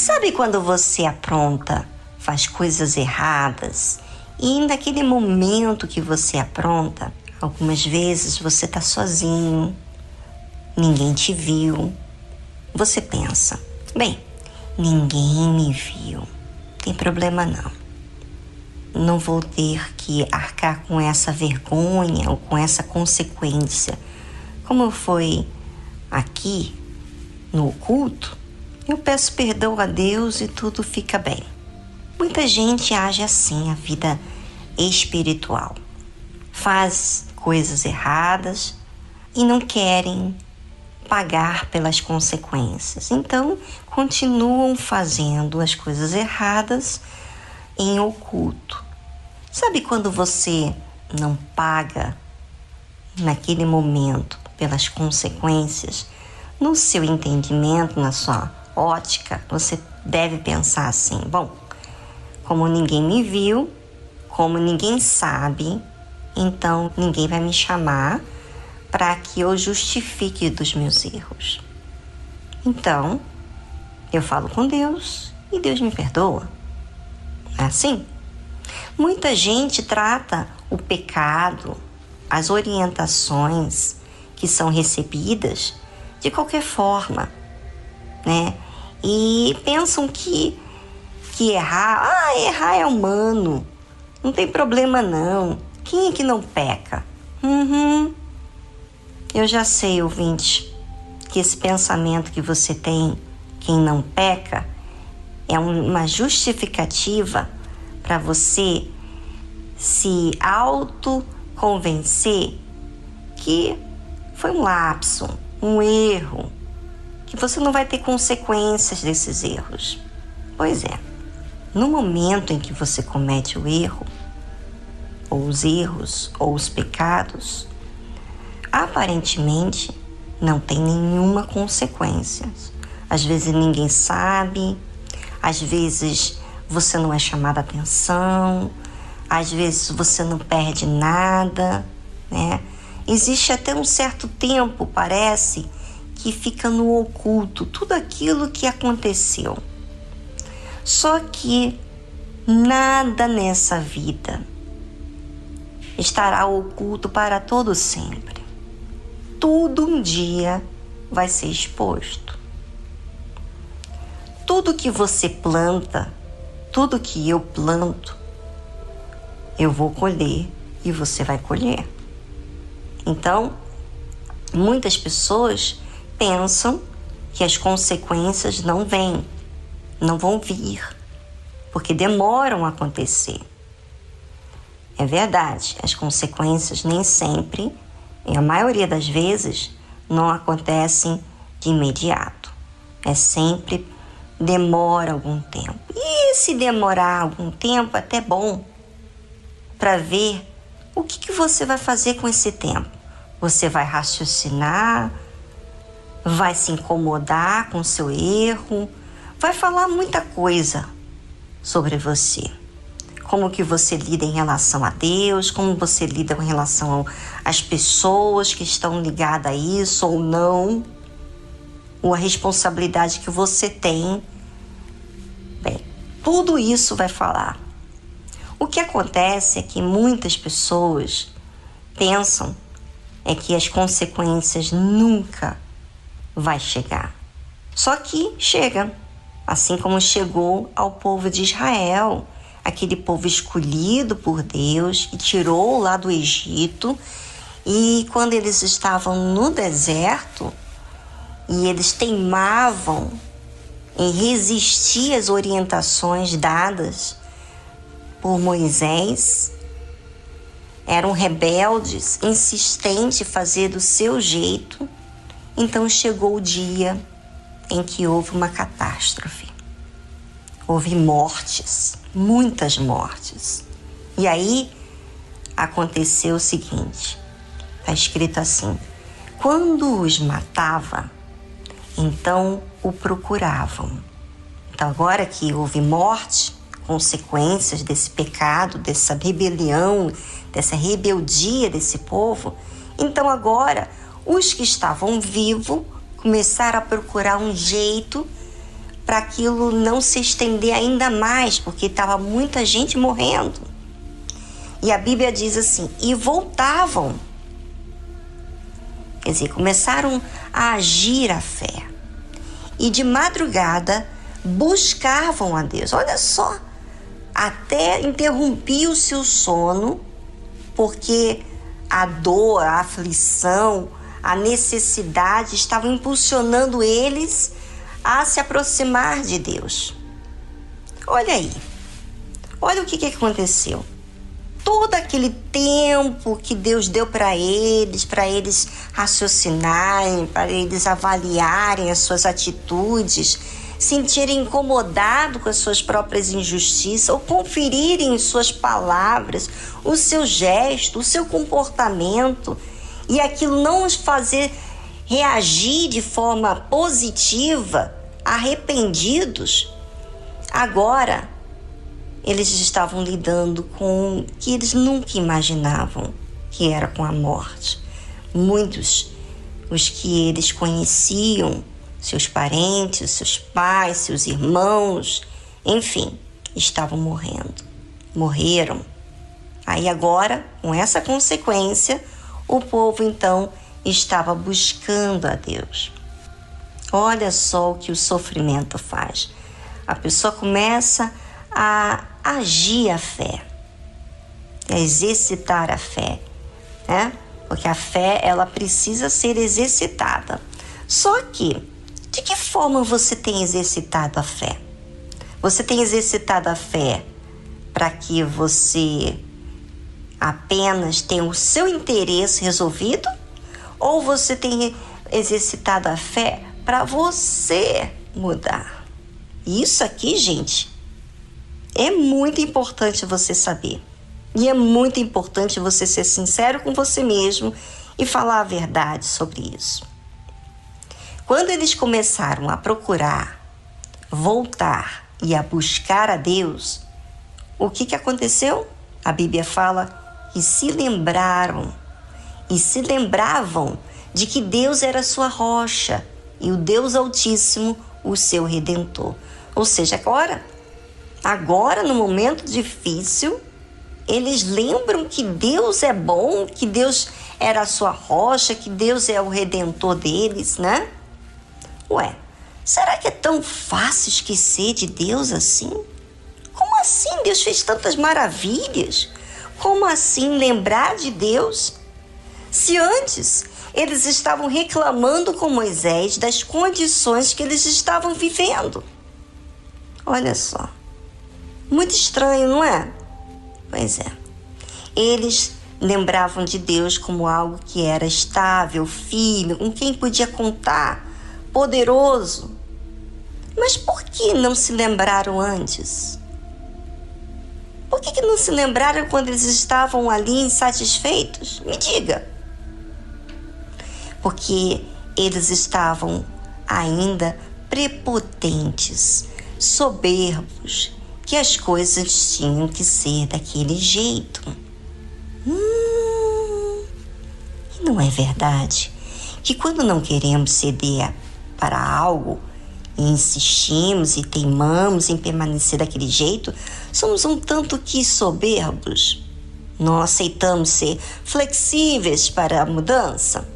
Sabe quando você apronta, faz coisas erradas e naquele momento que você apronta, algumas vezes você está sozinho, ninguém te viu. Você pensa, bem, ninguém me viu, não tem problema não. Não vou ter que arcar com essa vergonha ou com essa consequência. Como foi aqui no culto, eu peço perdão a Deus e tudo fica bem. Muita gente age assim, a vida espiritual. Faz coisas erradas e não querem pagar pelas consequências. Então, continuam fazendo as coisas erradas em oculto. Sabe quando você não paga naquele momento pelas consequências? No seu entendimento, na sua ótica, você deve pensar assim, bom, como ninguém me viu, como ninguém sabe, então ninguém vai me chamar para que eu justifique dos meus erros. Então, eu falo com Deus e Deus me perdoa. É assim? Muita gente trata o pecado, as orientações que são recebidas de qualquer forma, né? E pensam que errar é humano, não tem problema não. Quem é que não peca? Eu já sei, ouvinte, que esse pensamento que você tem, quem não peca, é uma justificativa para você se autoconvencer que foi um lapso, um erro, que você não vai ter consequências desses erros. Pois é, no momento em que você comete o erro, ou os erros, ou os pecados, aparentemente não tem nenhuma consequência. Às vezes ninguém sabe, às vezes você não é chamado a atenção, às vezes você não perde nada, né? Existe até um certo tempo, parece, que fica no oculto tudo aquilo que aconteceu. Só que nada nessa vida estará oculto para todo sempre. Tudo um dia vai ser exposto. Tudo que você planta, tudo que eu planto, eu vou colher e você vai colher. Então, muitas pessoas pensam que as consequências não vão vir, porque demoram a acontecer. É verdade, as consequências nem sempre, e a maioria das vezes, não acontecem de imediato. É sempre demora algum tempo. E se demorar algum tempo, é até bom para ver o que você vai fazer com esse tempo. Você vai raciocinar, vai se incomodar com o seu erro, vai falar muita coisa sobre você. Como que você lida em relação a Deus, como você lida em relação às pessoas que estão ligadas a isso ou não, ou a responsabilidade que você tem. Bem, tudo isso vai falar. O que acontece é que muitas pessoas pensam é que as consequências nunca vai chegar. Só que chega, assim como chegou ao povo de Israel, aquele povo escolhido por Deus, que tirou lá do Egito, e quando eles estavam no deserto, e eles teimavam em resistir às orientações dadas por Moisés, eram rebeldes, insistentes em fazer do seu jeito. Então chegou o dia em que houve uma catástrofe. Houve mortes, muitas mortes. E aí aconteceu o seguinte, está escrito assim: quando os matava, então o procuravam. Então agora que houve morte, consequências desse pecado, dessa rebelião, dessa rebeldia desse povo, então agora os que estavam vivos começaram a procurar um jeito para aquilo não se estender ainda mais, porque estava muita gente morrendo. E a Bíblia diz assim, e voltavam. Quer dizer, começaram a agir a fé. E de madrugada buscavam a Deus. Olha só, até interrompia o seu sono, porque a dor, a aflição, a necessidade estavam impulsionando eles a se aproximar de Deus. Olha aí, olha o que aconteceu. Todo aquele tempo que Deus deu para eles raciocinarem, para eles avaliarem as suas atitudes, sentirem incomodado com as suas próprias injustiças, ou conferirem em suas palavras, o seu gesto, o seu comportamento, e aquilo não os fazer reagir de forma positiva, arrependidos. Agora, eles estavam lidando com o que eles nunca imaginavam, que era com a morte. Muitos, os que eles conheciam, seus parentes, seus pais, seus irmãos, enfim, estavam morrendo. Morreram. Aí agora, com essa consequência, o povo então estava buscando a Deus. Olha só o que o sofrimento faz. A pessoa começa a agir a fé, a exercitar a fé, né? Porque a fé, ela precisa ser exercitada. Só que, de que forma você tem exercitado a fé? Você tem exercitado a fé para que você apenas tenha o seu interesse resolvido? Ou você tem exercitado a fé para você mudar? Isso aqui, gente, é muito importante você saber. E é muito importante você ser sincero com você mesmo e falar a verdade sobre isso. Quando eles começaram a procurar, voltar e a buscar a Deus, o que aconteceu? A Bíblia fala que se lembraram e se lembravam de que Deus era sua rocha e o Deus Altíssimo o seu Redentor. Ou seja, agora no momento difícil, eles lembram que Deus é bom, que Deus era a sua rocha, que Deus é o Redentor deles, né? Ué, será que é tão fácil esquecer de Deus assim? Como assim? Deus fez tantas maravilhas. Como assim lembrar de Deus? Se antes eles estavam reclamando com Moisés das condições que eles estavam vivendo. Olha só. Muito estranho, não é? Pois é. Eles lembravam de Deus como algo que era estável, firme, com quem podia contar, poderoso. Mas por que não se lembraram antes? Por que não se lembraram quando eles estavam ali insatisfeitos? Me diga. Porque eles estavam ainda prepotentes, soberbos, que as coisas tinham que ser daquele jeito. E não é verdade que quando não queremos ceder para algo e insistimos e teimamos em permanecer daquele jeito, somos um tanto que soberbos? Não aceitamos ser flexíveis para a mudança?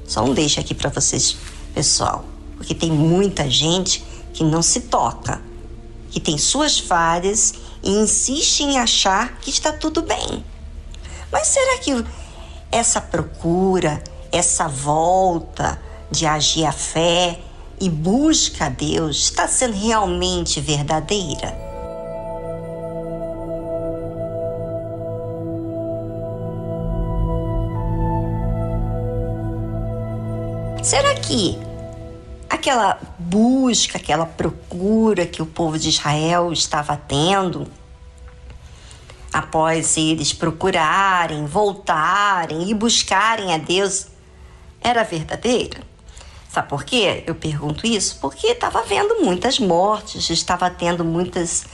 Só um deixo aqui para vocês, pessoal, porque tem muita gente que não se toca, que tem suas falhas e insiste em achar que está tudo bem. Mas será que essa procura, essa volta de agir a fé e busca a Deus está sendo realmente verdadeira? Será que aquela busca, aquela procura que o povo de Israel estava tendo, após eles procurarem, voltarem e buscarem a Deus, era verdadeira? Sabe por quê? Eu pergunto isso porque estava havendo muitas mortes, estava tendo muitas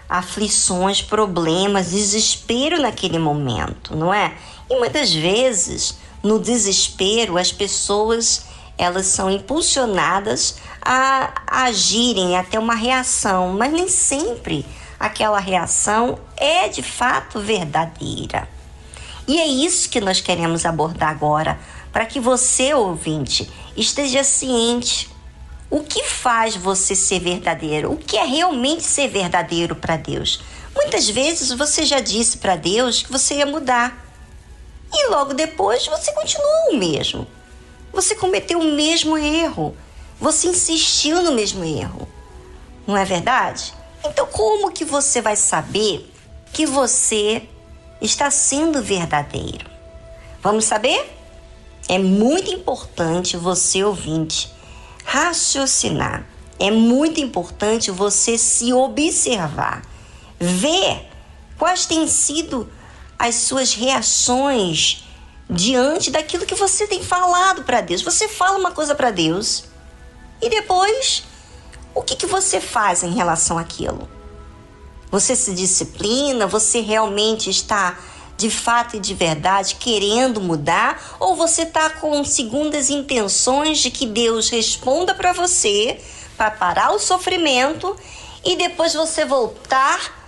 aflições, problemas, desespero naquele momento, não é? E muitas vezes, no desespero, as pessoas elas são impulsionadas a agirem, a ter uma reação, mas nem sempre aquela reação é de fato verdadeira. E é isso que nós queremos abordar agora, para que você, ouvinte, esteja ciente. O que faz você ser verdadeiro? O que é realmente ser verdadeiro para Deus? Muitas vezes você já disse para Deus que você ia mudar. E logo depois você continuou o mesmo. Você cometeu o mesmo erro. Você insistiu no mesmo erro. Não é verdade? Então como que você vai saber que você está sendo verdadeiro? Vamos saber? É muito importante você, ouvinte, raciocinar. É muito importante você se observar. Ver quais têm sido as suas reações diante daquilo que você tem falado para Deus. Você fala uma coisa para Deus e depois o que você faz em relação àquilo? Você se disciplina? Você realmente está de fato e de verdade querendo mudar? Ou você está com segundas intenções de que Deus responda para você, para parar o sofrimento e depois você voltar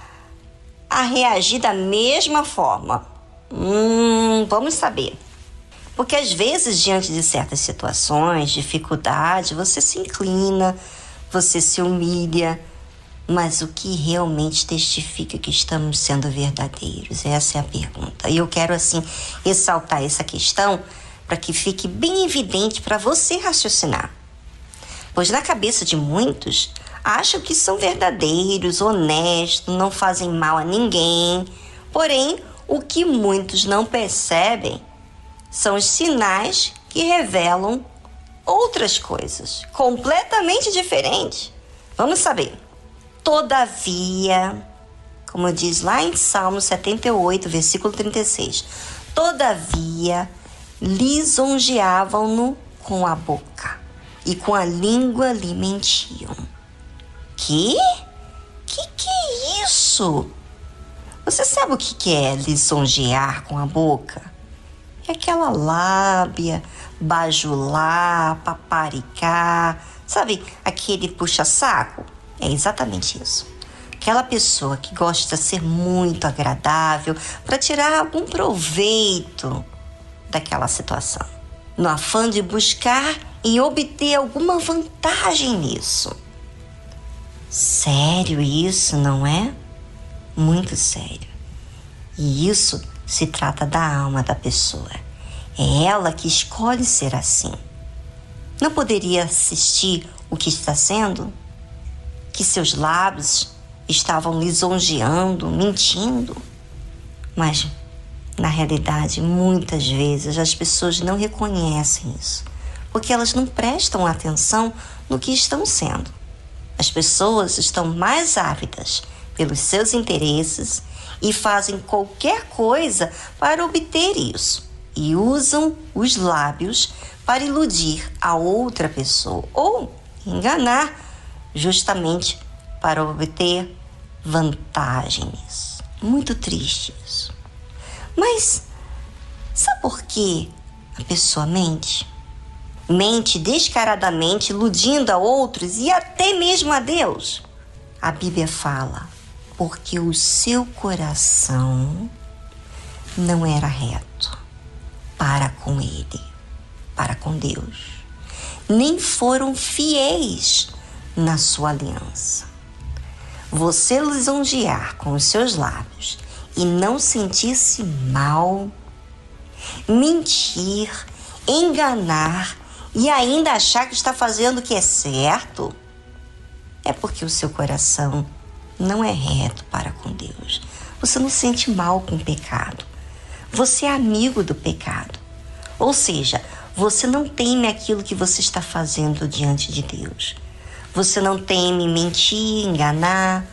a reagir da mesma forma? Vamos saber. Porque às vezes, diante de certas situações, dificuldade, você se inclina, você se humilha, mas o que realmente testifica que estamos sendo verdadeiros? Essa é a pergunta. E eu quero, assim, ressaltar essa questão para que fique bem evidente para você raciocinar. Pois na cabeça de muitos, acham que são verdadeiros, honestos, não fazem mal a ninguém. Porém, o que muitos não percebem são os sinais que revelam outras coisas, completamente diferentes. Vamos saber. Todavia, como diz lá em Salmo 78, versículo 36, todavia lisonjeavam-no com a boca e com a língua lhe mentiam. Que é isso? Você sabe o que é lisonjear com a boca? É aquela lábia, bajular, paparicar, sabe, aquele puxa-saco? É exatamente isso. Aquela pessoa que gosta de ser muito agradável para tirar algum proveito daquela situação, no afã de buscar e obter alguma vantagem nisso. Sério isso, não é? Muito sério. E isso se trata da alma da pessoa. É ela que escolhe ser assim. Não poderia assistir o que está sendo? Que seus lábios estavam lisonjeando, mentindo. Mas, na realidade, muitas vezes as pessoas não reconhecem isso, porque elas não prestam atenção no que estão sendo. As pessoas estão mais ávidas pelos seus interesses e fazem qualquer coisa para obter isso. E usam os lábios para iludir a outra pessoa ou enganar, justamente para obter vantagens. Muito triste isso. Mas sabe por que a pessoa mente? Mente descaradamente, iludindo a outros e até mesmo a Deus. A Bíblia fala, porque o seu coração não era reto para com Ele, para com Deus. Nem foram fiéis na sua aliança. Você lisonjear com os seus lábios e não sentir-se mal, mentir, enganar e ainda achar que está fazendo o que é certo, é porque o seu coração não é reto para com Deus. Você não sente mal com o pecado. Você é amigo do pecado. Ou seja, você não teme aquilo que você está fazendo diante de Deus. Você não teme mentir, enganar.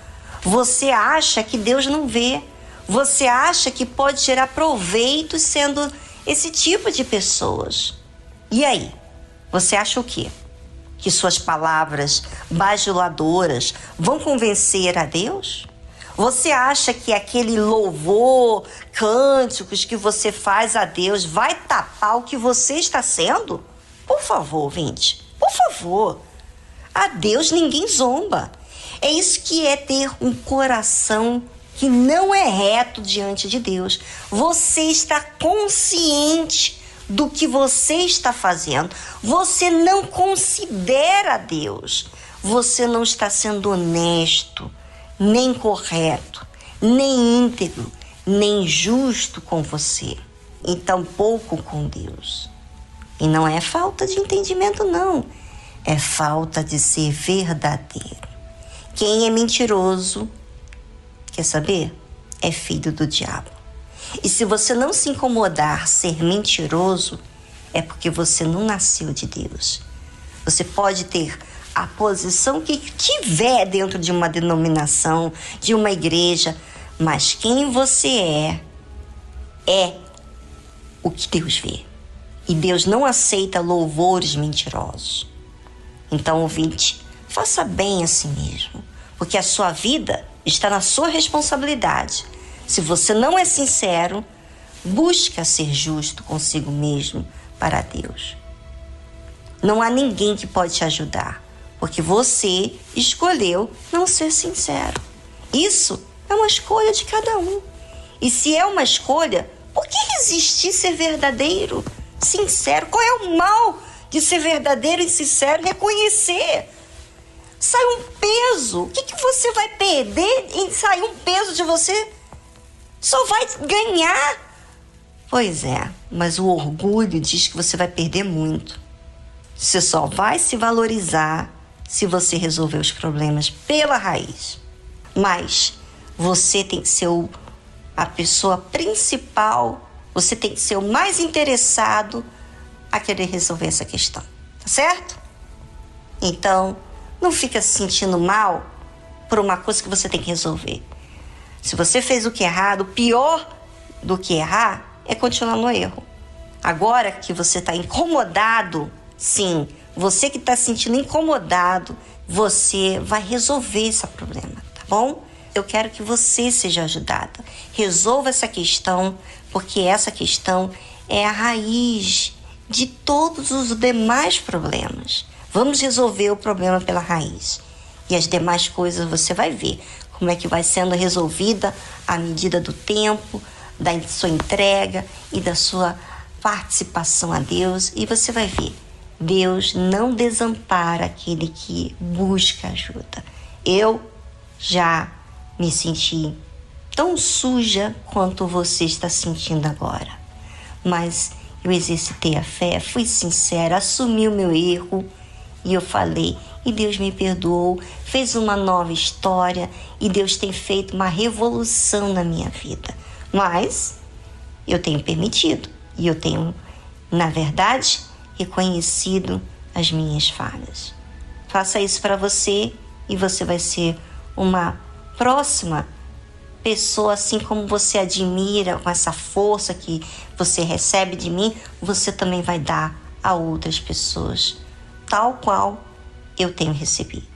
Você acha que Deus não vê. Você acha que pode tirar proveito sendo esse tipo de pessoas. E aí? Você acha o quê? Que suas palavras bajuladoras vão convencer a Deus? Você acha que aquele louvor, cânticos que você faz a Deus vai tapar o que você está sendo? Por favor, ouvinte, por favor. A Deus ninguém zomba. É isso que é ter um coração que não é reto diante de Deus. Você está consciente do que você está fazendo. Você não considera Deus. Você não está sendo honesto, nem correto, nem íntegro, nem justo com você. E tampouco com Deus. E não é falta de entendimento, não. É falta de ser verdadeiro. Quem é mentiroso, quer saber? É filho do diabo. E se você não se incomodar ser mentiroso, é porque você não nasceu de Deus. Você pode ter a posição que tiver dentro de uma denominação, de uma igreja, mas quem você é o que Deus vê. E Deus não aceita louvores mentirosos. Então, ouvinte, faça bem a si mesmo, porque a sua vida está na sua responsabilidade. Se você não é sincero, busca ser justo consigo mesmo para Deus. Não há ninguém que pode te ajudar, porque você escolheu não ser sincero. Isso é uma escolha de cada um. E se é uma escolha, por que resistir ser verdadeiro, sincero? Qual é o mal de ser verdadeiro e sincero? Reconhecer. Sai um peso. O que você vai perder em sair um peso de você? Só vai ganhar. Pois é, mas o orgulho diz que você vai perder muito. Você só vai se valorizar se você resolver os problemas pela raiz. Mas você tem que ser a pessoa principal, você tem que ser o mais interessado a querer resolver essa questão, tá certo? Então, não fica se sentindo mal por uma coisa que você tem que resolver. Se você fez o que é errado, pior do que errar é continuar no erro. Agora que você está incomodado, sim, você que está se sentindo incomodado, você vai resolver esse problema, tá bom? Eu quero que você seja ajudada. Resolva essa questão, porque essa questão é a raiz de todos os demais problemas. Vamos resolver o problema pela raiz. E as demais coisas você vai ver como é que vai sendo resolvida à medida do tempo, da sua entrega e da sua participação a Deus. E você vai ver, Deus não desampara aquele que busca ajuda. Eu já me senti tão suja quanto você está sentindo agora. Mas eu exercitei a fé, fui sincera, assumi o meu erro e eu falei, e Deus me perdoou, fez uma nova história e Deus tem feito uma revolução na minha vida. Mas eu tenho permitido e eu tenho, na verdade, reconhecido as minhas falhas. Faça isso para você e você vai ser uma próxima pessoa, assim como você admira, com essa força que você recebe de mim, você também vai dar a outras pessoas, tal qual eu tenho recebido.